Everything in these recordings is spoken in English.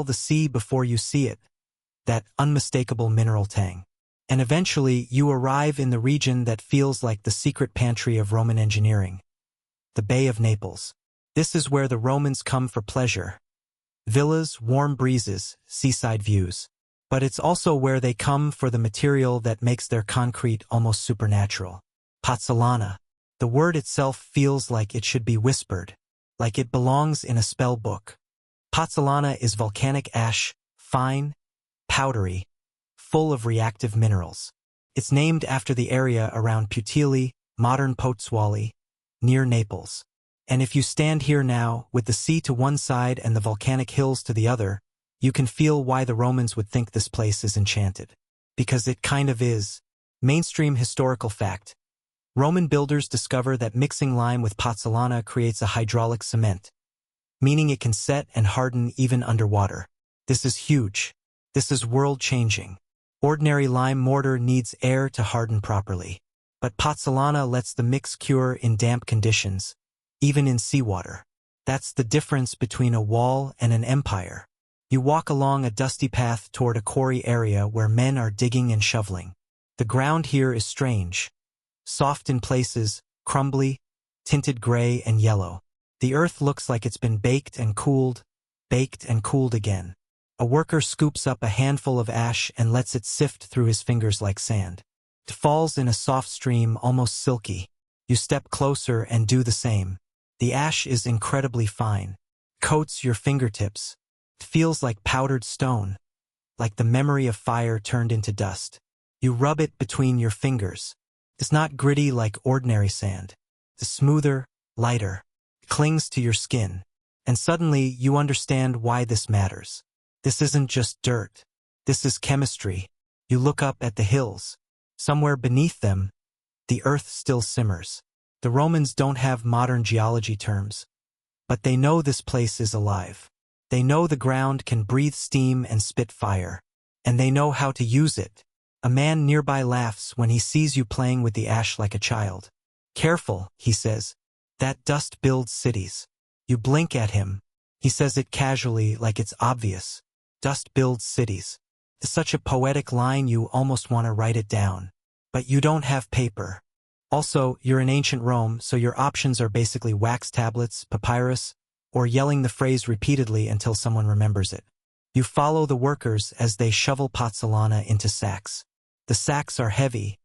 the sea before you see it, that unmistakable mineral tang. And eventually, you arrive in the region that feels like the secret pantry of Roman engineering, the Bay of Naples. This is where the Romans come for pleasure. Villas, warm breezes, seaside views. But it's also where they come for the material that makes their concrete almost supernatural. Pozzolana. The word itself feels like it should be whispered, like it belongs in a spell book. Pozzolana is volcanic ash, fine, powdery, full of reactive minerals. It's named after the area around Puteoli, modern Pozzuoli, near Naples. And if you stand here now, with the sea to one side and the volcanic hills to the other, you can feel why the Romans would think this place is enchanted. Because it kind of is. Mainstream historical fact. Roman builders discover that mixing lime with pozzolana creates a hydraulic cement, meaning it can set and harden even underwater. This is huge. This is world-changing. Ordinary lime mortar needs air to harden properly. But pozzolana lets the mix cure in damp conditions, even in seawater. That's the difference between a wall and an empire. You walk along a dusty path toward a quarry area where men are digging and shoveling. The ground here is strange. Soft in places, crumbly, tinted gray and yellow. The earth looks like it's been baked and cooled again. A worker scoops up a handful of ash and lets it sift through his fingers like sand. It falls in a soft stream, almost silky. You step closer and do the same. The ash is incredibly fine. Coats your fingertips. It feels like powdered stone, like the memory of fire turned into dust. You rub it between your fingers. It's not gritty like ordinary sand. It's smoother, lighter. It clings to your skin. And suddenly you understand why this matters. This isn't just dirt. This is chemistry. You look up at the hills. Somewhere beneath them, the earth still simmers. The Romans don't have modern geology terms, but they know this place is alive. They know the ground can breathe steam and spit fire, and they know how to use it. A man nearby laughs when he sees you playing with the ash like a child. Careful, he says. That dust builds cities. You blink at him. He says it casually like it's obvious. Dust builds cities. It's such a poetic line you almost want to write it down. But you don't have paper. Also, you're in ancient Rome, so your options are basically wax tablets, papyrus, or yelling the phrase repeatedly until someone remembers it. You follow the workers as they shovel pozzolana into sacks. The sacks are heavy,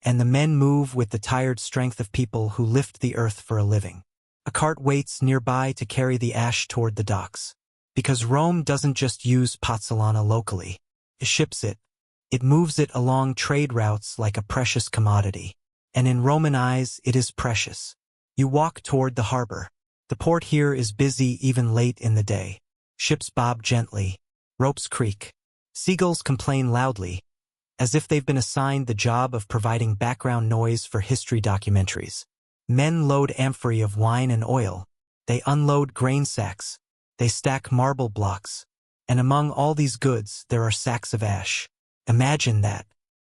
and the men move with the tired strength of people who lift the earth for a living. A cart waits nearby to carry the ash toward the docks. Because Rome doesn't just use pozzolana locally. It ships it. It moves it along trade routes like a precious commodity. And in Roman eyes, it is precious. You walk toward the harbor. The port here is busy even late in the day. Ships bob gently. Ropes creak. Seagulls complain loudly, as if they've been assigned the job of providing background noise for history documentaries. Men load amphorae of wine and oil. They unload grain sacks. They stack marble blocks. And among all these goods, there are sacks of ash. Imagine that.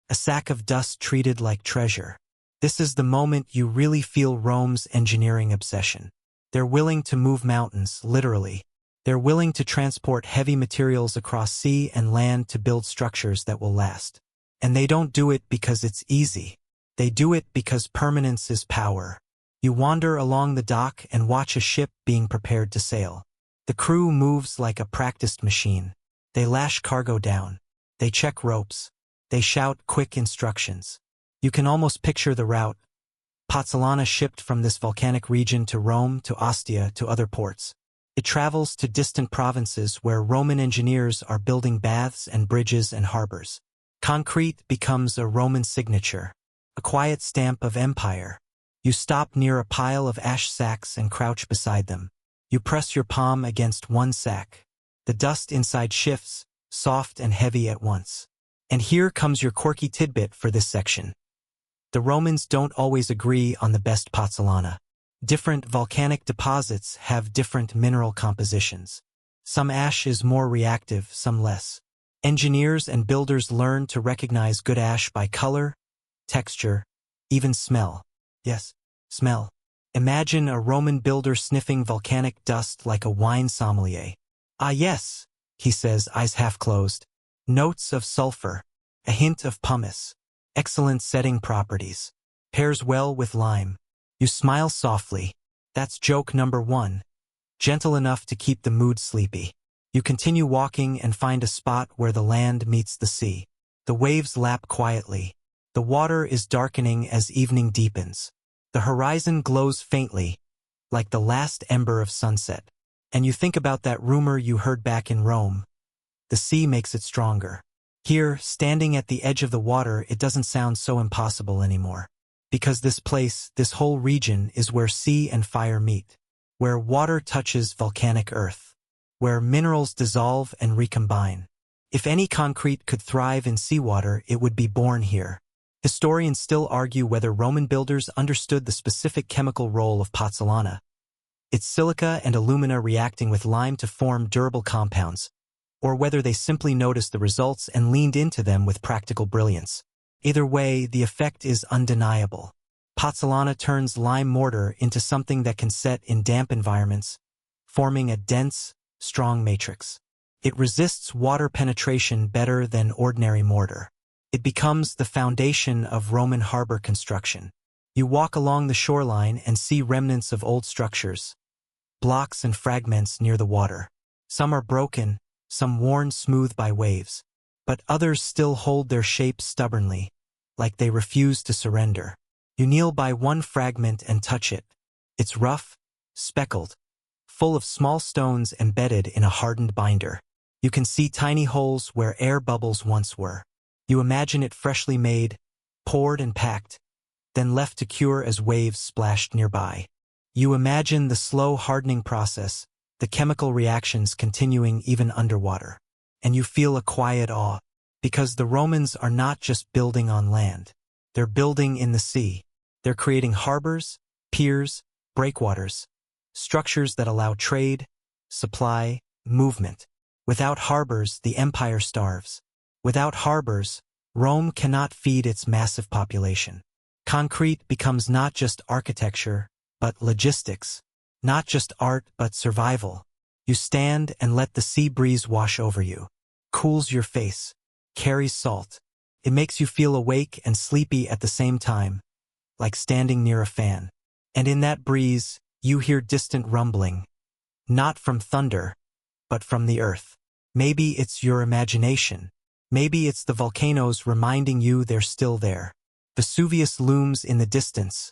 A sack of dust treated like treasure. This is the moment you really feel Rome's engineering obsession. They're willing to move mountains, literally. They're willing to transport heavy materials across sea and land to build structures that will last. And they don't do it because it's easy. They do it because permanence is power. You wander along the dock and watch a ship being prepared to sail. The crew moves like a practiced machine. They lash cargo down. They check ropes. They shout quick instructions. You can almost picture the route. Pozzolana shipped from this volcanic region to Rome, to Ostia, to other ports. It travels to distant provinces where Roman engineers are building baths and bridges and harbors. Concrete becomes a Roman signature, a quiet stamp of empire. You stop near a pile of ash sacks and crouch beside them. You press your palm against one sack. The dust inside shifts, soft and heavy at once. And here comes your quirky tidbit for this section. The Romans don't always agree on the best pozzolana. Different volcanic deposits have different mineral compositions. Some ash is more reactive, some less. Engineers and builders learn to recognize good ash by color, texture, even smell. Yes, smell. Imagine a Roman builder sniffing volcanic dust like a wine sommelier. Ah yes, he says, eyes half closed. Notes of sulfur, a hint of pumice. Excellent setting properties. Pairs well with lime. You smile softly. That's joke number 1. Gentle enough to keep the mood sleepy. You continue walking and find a spot where the land meets the sea. The waves lap quietly. The water is darkening as evening deepens. The horizon glows faintly, like the last ember of sunset. And you think about that rumor you heard back in Rome. The sea makes it stronger. Here, standing at the edge of the water, it doesn't sound so impossible anymore. Because this place, this whole region, is where sea and fire meet. Where water touches volcanic earth. Where minerals dissolve and recombine. If any concrete could thrive in seawater, it would be born here. Historians still argue whether Roman builders understood the specific chemical role of pozzolana. It's silica and alumina reacting with lime to form durable compounds, or whether they simply noticed the results and leaned into them with practical brilliance. Either way, the effect is undeniable. Pozzolana turns lime mortar into something that can set in damp environments, forming a dense, strong matrix. It resists water penetration better than ordinary mortar. It becomes the foundation of Roman harbor construction. You walk along the shoreline and see remnants of old structures, blocks and fragments near the water. Some are broken, some worn smooth by waves, but others still hold their shape stubbornly, like they refuse to surrender. You kneel by one fragment and touch it. It's rough, speckled, full of small stones embedded in a hardened binder. You can see tiny holes where air bubbles once were. You imagine it freshly made, poured and packed, then left to cure as waves splashed nearby. You imagine the slow hardening process, the chemical reactions continuing even underwater. And you feel a quiet awe, because the Romans are not just building on land. They're building in the sea. They're creating harbors, piers, breakwaters, structures that allow trade, supply, movement. Without harbors, the empire starves. Without harbors, Rome cannot feed its massive population. Concrete becomes not just architecture, but logistics. Not just art, but survival. You stand and let the sea breeze wash over you. Cools your face. Carries salt. It makes you feel awake and sleepy at the same time, like standing near a fan. And in that breeze, you hear distant rumbling. Not from thunder, but from the earth. Maybe it's your imagination. Maybe it's the volcanoes reminding you they're still there. Vesuvius looms in the distance,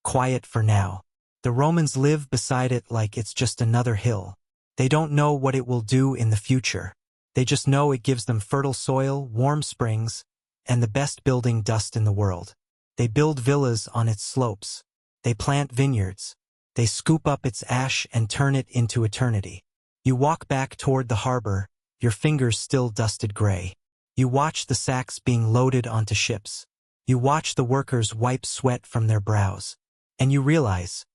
quiet for now. The Romans live beside it like it's just another hill. They don't know what it will do in the future. They just know it gives them fertile soil, warm springs, and the best building dust in the world. They build villas on its slopes. They plant vineyards. They scoop up its ash and turn it into eternity. You walk back toward the harbor, your fingers still dusted gray. You watch the sacks being loaded onto ships. You watch the workers wipe sweat from their brows. And you realize,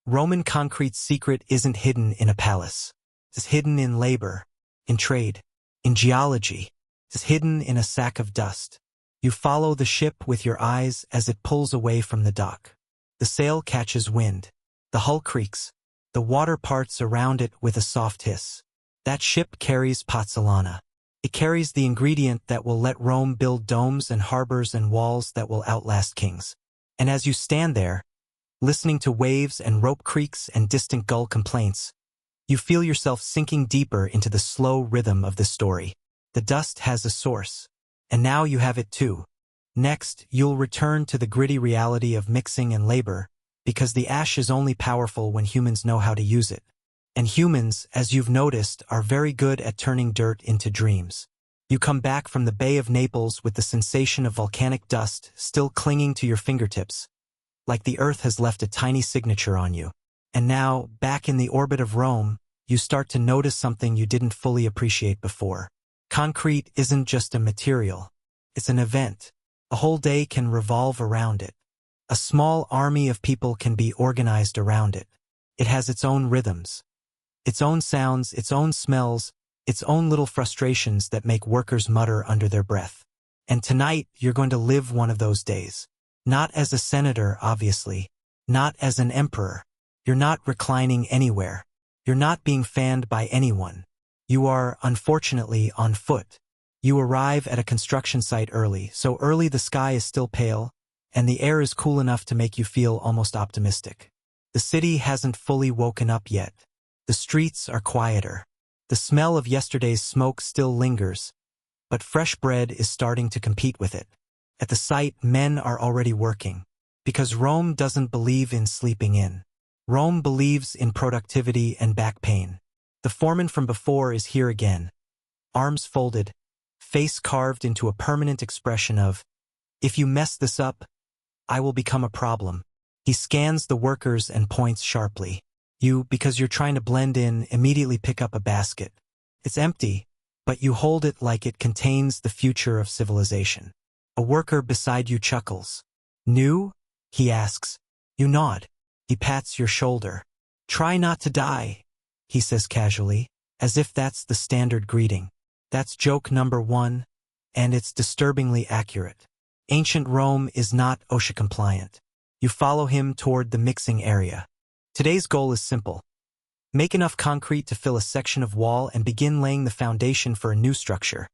Roman concrete's secret isn't hidden in a palace. It's hidden in labor, in trade, in geology. It's hidden in a sack of dust. You follow the ship with your eyes as it pulls away from the dock. The sail catches wind. The hull creaks. The water parts around it with a soft hiss. That ship carries pozzolana. It carries the ingredient that will let Rome build domes and harbors and walls that will outlast kings. And as you stand there, listening to waves and rope creaks and distant gull complaints, you feel yourself sinking deeper into the slow rhythm of this story. The dust has a source, and now you have it too. Next, you'll return to the gritty reality of mixing and labor, because the ash is only powerful when humans know how to use it. And humans, as you've noticed, are very good at turning dirt into dreams. You come back from the Bay of Naples with the sensation of volcanic dust still clinging to your fingertips, like the earth has left a tiny signature on you. And now, back in the orbit of Rome, you start to notice something you didn't fully appreciate before. Concrete isn't just a material. It's an event. A whole day can revolve around it. A small army of people can be organized around it. It has its own rhythms, its own sounds, its own smells, its own little frustrations that make workers mutter under their breath. And tonight, you're going to live one of those days. Not as a senator, obviously. Not as an emperor. You're not reclining anywhere. You're not being fanned by anyone. You are, unfortunately, on foot. You arrive at a construction site early, so early the sky is still pale, and the air is cool enough to make you feel almost optimistic. The city hasn't fully woken up yet. The streets are quieter. The smell of yesterday's smoke still lingers, but fresh bread is starting to compete with it. At the site, men are already working, because Rome doesn't believe in sleeping in. Rome believes in productivity and back pain. The foreman from before is here again, arms folded, face carved into a permanent expression of, "If you mess this up, I will become a problem." He scans the workers and points sharply. You, because you're trying to blend in, immediately pick up a basket. It's empty, but you hold it like it contains the future of civilization. A worker beside you chuckles. "New?" he asks. You nod. He pats your shoulder. "Try not to die," he says casually, as if that's the standard greeting. That's joke number 1, and it's disturbingly accurate. Ancient Rome is not OSHA compliant. You follow him toward the mixing area. Today's goal is simple. Make enough concrete to fill a section of wall and begin laying the foundation for a new structure.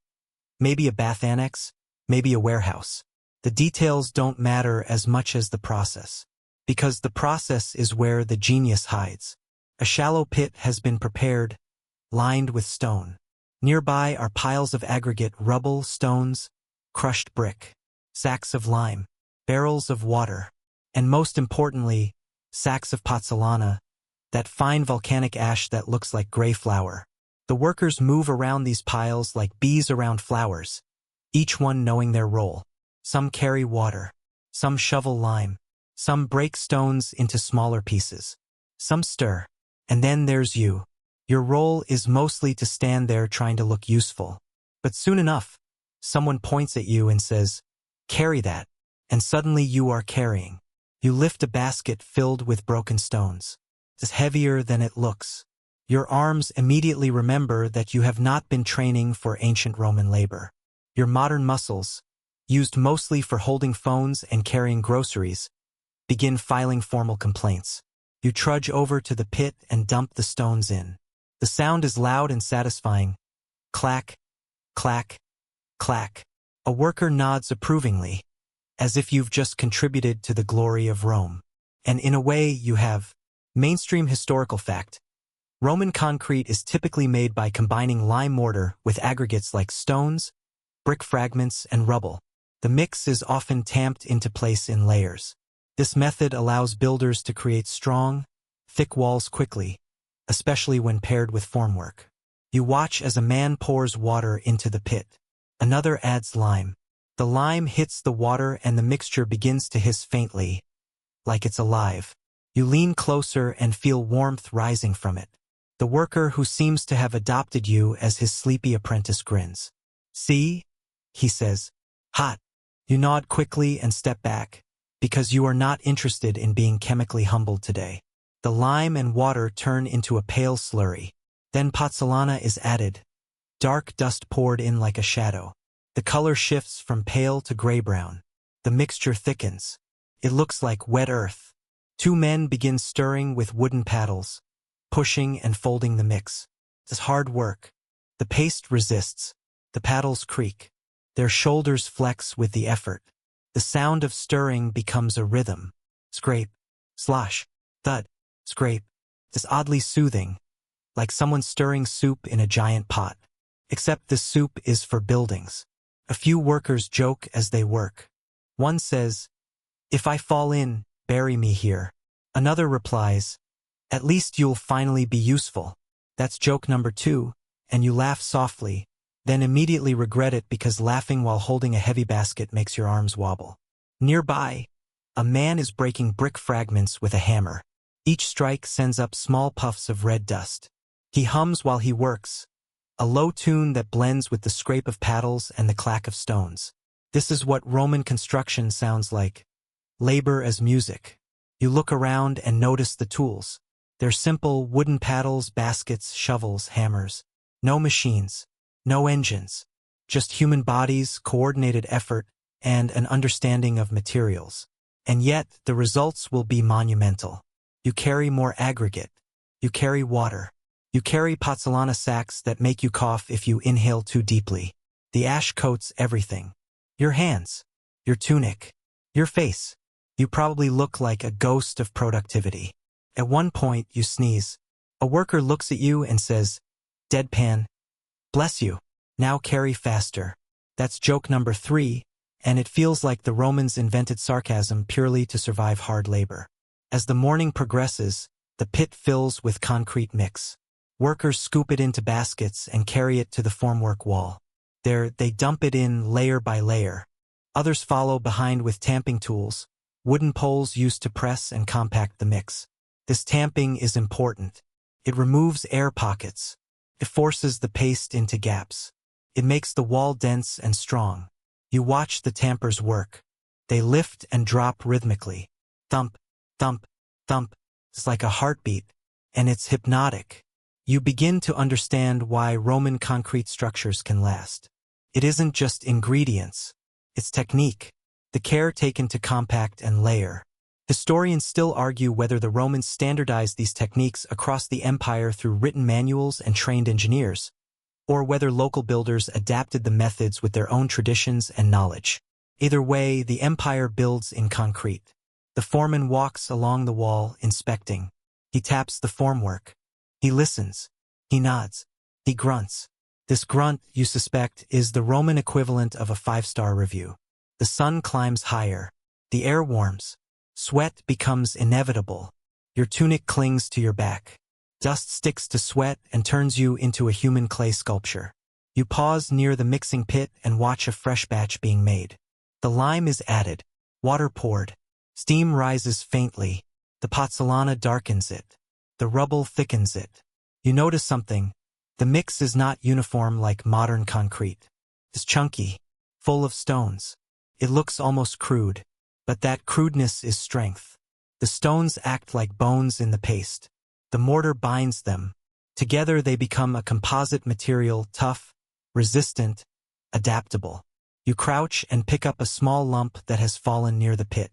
Maybe a bath annex, maybe a warehouse. The details don't matter as much as the process, because the process is where the genius hides. A shallow pit has been prepared, lined with stone. Nearby are piles of aggregate, rubble, stones, crushed brick, sacks of lime, barrels of water, and most importantly, sacks of pozzolana, that fine volcanic ash that looks like gray flour. The workers move around these piles like bees around flowers, each one knowing their role. Some carry water, some shovel lime, some break stones into smaller pieces, some stir, and then there's you. Your role is mostly to stand there trying to look useful. But soon enough, someone points at you and says, "Carry that," and suddenly you are carrying. You lift a basket filled with broken stones. It's heavier than it looks. Your arms immediately remember that you have not been training for ancient Roman labor. Your modern muscles, used mostly for holding phones and carrying groceries, begin filing formal complaints. You trudge over to the pit and dump the stones in. The sound is loud and satisfying. Clack, clack, clack. A worker nods approvingly, as if you've just contributed to the glory of Rome. And in a way, you have. Mainstream historical fact. Roman concrete is typically made by combining lime mortar with aggregates like stones, brick fragments, and rubble. The mix is often tamped into place in layers. This method allows builders to create strong, thick walls quickly, especially when paired with formwork. You watch as a man pours water into the pit. Another adds lime. The lime hits the water and the mixture begins to hiss faintly, like it's alive. You lean closer and feel warmth rising from it. The worker who seems to have adopted you as his sleepy apprentice grins. "See?" he says. "Hot." You nod quickly and step back, because you are not interested in being chemically humbled today. The lime and water turn into a pale slurry. Then pozzolana is added. Dark dust poured in like a shadow. The color shifts from pale to gray-brown. The mixture thickens. It looks like wet earth. 2 men begin stirring with wooden paddles, pushing and folding the mix. It's hard work. The paste resists. The paddles creak. Their shoulders flex with the effort. The sound of stirring becomes a rhythm. Scrape, slosh, thud, scrape. It's oddly soothing, like someone stirring soup in a giant pot. Except the soup is for buildings. A few workers joke as they work. One says, "If I fall in, bury me here." Another replies, "At least you'll finally be useful." That's joke number 2, and you laugh softly, then immediately regret it because laughing while holding a heavy basket makes your arms wobble. Nearby, a man is breaking brick fragments with a hammer. Each strike sends up small puffs of red dust. He hums while he works, a low tune that blends with the scrape of paddles and the clack of stones. This is what Roman construction sounds like. Labor as music. You look around and notice the tools. They're simple wooden paddles, baskets, shovels, hammers. No machines. No engines. Just human bodies, coordinated effort, and an understanding of materials. And yet, the results will be monumental. You carry more aggregate. You carry water. You carry pozzolana sacks that make you cough if you inhale too deeply. The ash coats everything. Your hands, your tunic, your face. You probably look like a ghost of productivity. At one point, you sneeze. A worker looks at you and says, deadpan, bless you. Now carry faster. That's joke number 3, and it feels like the Romans invented sarcasm purely to survive hard labor. As the morning progresses, the pit fills with concrete mix. Workers scoop it into baskets and carry it to the formwork wall. There, they dump it in layer by layer. Others follow behind with tamping tools, wooden poles used to press and compact the mix. This tamping is important. It removes air pockets. It forces the paste into gaps. It makes the wall dense and strong. You watch the tampers work. They lift and drop rhythmically. Thump, thump, thump. It's like a heartbeat, and it's hypnotic. You begin to understand why Roman concrete structures can last. It isn't just ingredients. It's technique, the care taken to compact and layer. Historians still argue whether the Romans standardized these techniques across the empire through written manuals and trained engineers, or whether local builders adapted the methods with their own traditions and knowledge. Either way, the empire builds in concrete. The foreman walks along the wall, inspecting. He taps the formwork. He listens. He nods. He grunts. This grunt, you suspect, is the Roman equivalent of a 5-star review. The sun climbs higher. The air warms. Sweat becomes inevitable. Your tunic clings to your back. Dust sticks to sweat and turns you into a human clay sculpture. You pause near the mixing pit and watch a fresh batch being made. The lime is added. Water poured. Steam rises faintly. The pozzolana darkens it. The rubble thickens it. You notice something. The mix is not uniform like modern concrete. It's chunky, full of stones. It looks almost crude, but that crudeness is strength. The stones act like bones in the paste. The mortar binds them. Together they become a composite material, tough, resistant, adaptable. You crouch and pick up a small lump that has fallen near the pit.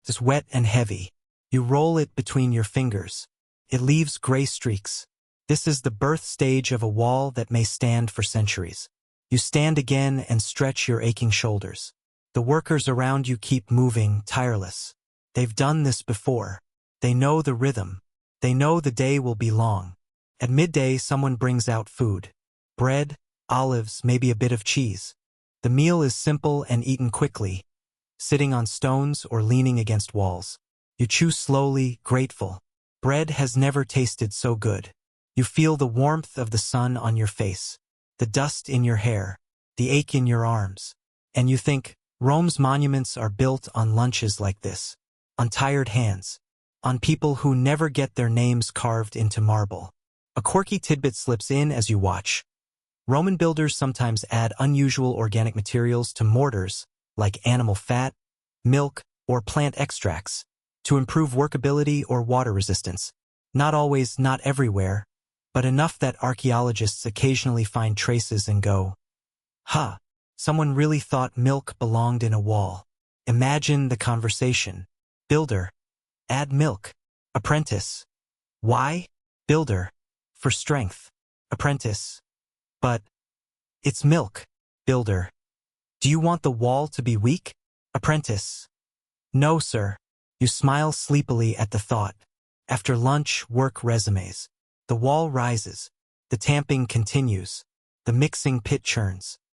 It's wet and heavy. You roll it between your fingers. It leaves gray streaks. This is the birth stage of a wall that may stand for centuries. You stand again and stretch your aching shoulders. The workers around you keep moving, tireless. They've done this before. They know the rhythm. They know the day will be long. At midday, someone brings out food. Bread, olives, maybe a bit of cheese. The meal is simple and eaten quickly, sitting on stones or leaning against walls. You chew slowly, grateful. Bread has never tasted so good. You feel the warmth of the sun on your face, the dust in your hair, the ache in your arms. And you think, Rome's monuments are built on lunches like this, on tired hands, on people who never get their names carved into marble. A quirky tidbit slips in as you watch. Roman builders sometimes add unusual organic materials to mortars, like animal fat, milk, or plant extracts, to improve workability or water resistance. Not always, not everywhere, but enough that archaeologists occasionally find traces and go, huh, someone really thought milk belonged in a wall. Imagine the conversation. Builder, add milk. Apprentice, why? Builder, for strength. Apprentice, but it's milk. Builder, do you want the wall to be weak? Apprentice, no, sir. You smile sleepily at the thought. After lunch, work resumes. The wall rises. The tamping continues. The mixing pit churns.